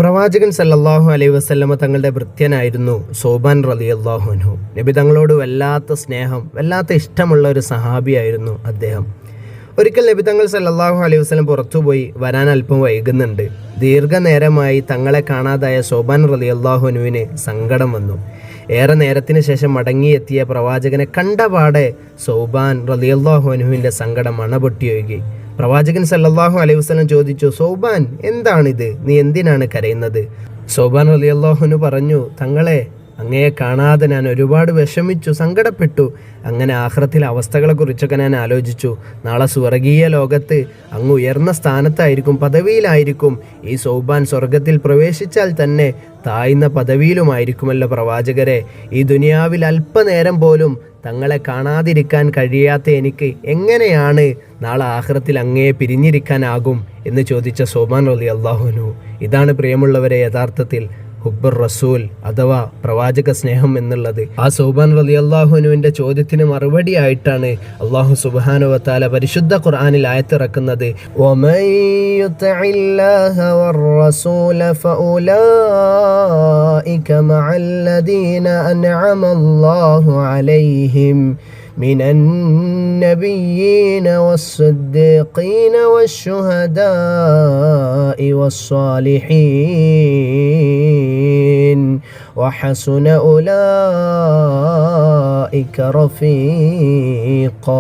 പ്രവാചകൻ സല്ലല്ലാഹു അലൈഹി വസല്ലമ തങ്ങളുടെ ഭൃത്യനായിരുന്നു സൗബാൻ റളിയല്ലാഹു അൻഹു. നബി തങ്ങളോട് വല്ലാത്ത സ്നേഹം, വല്ലാത്ത ഇഷ്ടമുള്ള ഒരു സഹാബിയായിരുന്നു അദ്ദേഹം. ഒരിക്കൽ നബി തങ്ങൾ സല്ലല്ലാഹു അലൈഹി വസല്ലം പുറത്തുപോയി വരാൻ അല്പം വൈകുന്നുണ്ട്. ദീർഘനേരമായി തങ്ങളെ കാണാതായ സൗബാൻ റളിയല്ലാഹു അൻഹുവിന് സങ്കടം വന്നു. ഏറെ നേരത്തിന് ശേഷം മടങ്ങിയെത്തിയ പ്രവാചകനെ കണ്ടപാടെ സൗബാൻ റളിയല്ലാഹു അൻഹുവിൻ്റെ സങ്കടം അണപൊട്ടിയൊഴുകി. പ്രവാചകൻ സല്ലല്ലാഹു അലൈഹി വസല്ലം ചോദിച്ചു, സൗബാൻ, എന്താണിത്? നീ എന്തിനാണ് കരയുന്നത്? സൗബാൻ റളിയല്ലാഹു അൻഹു പറഞ്ഞു, തങ്ങളെ, അങ്ങയെ കാണാതെ ഞാൻ ഒരുപാട് വിഷമിച്ചു, സങ്കടപ്പെട്ടു. അങ്ങനെ ആഖിറത്തിലെ അവസ്ഥകളെക്കുറിച്ചൊക്കെ ഞാൻ ആലോചിച്ചു. നാളെ സ്വർഗീയ ലോകത്ത് അങ്ങ് ഉയർന്ന സ്ഥാനത്തായിരിക്കും, പദവിയിലായിരിക്കും. ഈ സൗബാൻ സ്വർഗത്തിൽ പ്രവേശിച്ചാൽ തന്നെ താഴ്ന്ന പദവിയിലുമായിരിക്കുമല്ലോ പ്രവാചകരെ. ഈ ദുനിയാവിൽ അല്പനേരം പോലും തങ്ങളെ കാണാതിരിക്കാൻ കഴിയാത്ത എനിക്ക് എങ്ങനെയാണ് നാളെ ആഖിറത്തിൽ അങ്ങയെ പിരിഞ്ഞിരിക്കാനാകും എന്ന് ചോദിച്ച സൗബാൻ റളിയല്ലാഹു അൻഹു. ഇതാണ് പ്രിയമുള്ളവരെ യഥാർത്ഥത്തിൽ ഹുബ്ബുർ റസൂൽ അഥവാ പ്രവാചക സ്നേഹം എന്നുള്ളത്. ആ സൗബാൻ റളിയല്ലാഹു അൻഹുവിൻ്റെ ചോദ്യത്തിന് മറുപടി ആയിട്ടാണ് അല്ലാഹു സുബ്ഹാനഹു വ തആല പരിശുദ്ധ ഖുർആനിൽ ആയത്തിറക്കുന്നത്. വമൻ യുതിഇല്ലാഹ വർ-റസൂല ഫഉലൈക മഅല്ലദീന അൻഅമല്ലാഹു അലൈഹിം മിനൻ നബിയ്യീന വസ്സിദ്ദീഖീന വശുഹദാഇ വസ്സാലിഹീൻ വഹസുന ഉലൈക റഫീഖാ.